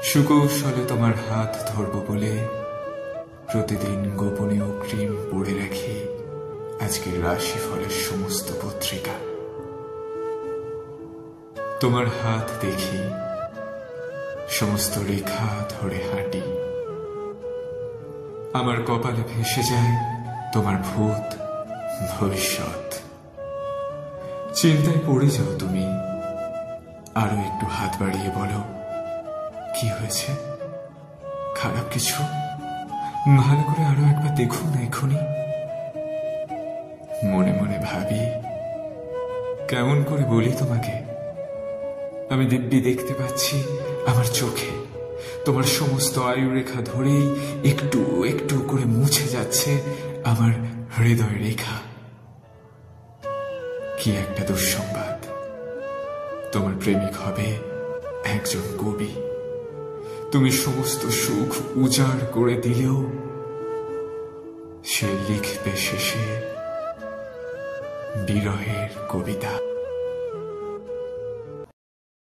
সুকৌশলে তোমার হাত ধরব বলে প্রতিদিন গোপনে অগ্রিম পড়ে রাখি আজকের রাশিফলের সমস্ত পত্রিকা। তোমার হাত দেখি, সমস্ত রেখা ধরে হাঁটি। আমার কপালে ভেসে যায় তোমার ভূত ভবিষ্যৎ। চিন্তায় পড়ে যাও তুমি, আরো একটু হাত বাড়িয়ে বলো, কি হয়েছে? খারাপ কিছু? ভালো করে আরো একবার দেখুন না এখনই। মনে মনে ভাবি, কেমন করে বলি তোমাকে? আমি দিব্যি দেখতে পাচ্ছি আমার চোখে তোমার সমস্ত আয়ু রেখা ধরেই একটু একটু করে মুছে যাচ্ছে আমার হৃদয় রেখা। কি একটা দুঃসংবাদ! তোমার প্রেমিক হবে একজন কবি। তুমি সমস্ত সুখ উজাড় করে দিলেও সে লিখবে শেষে বিরহের কবিতা।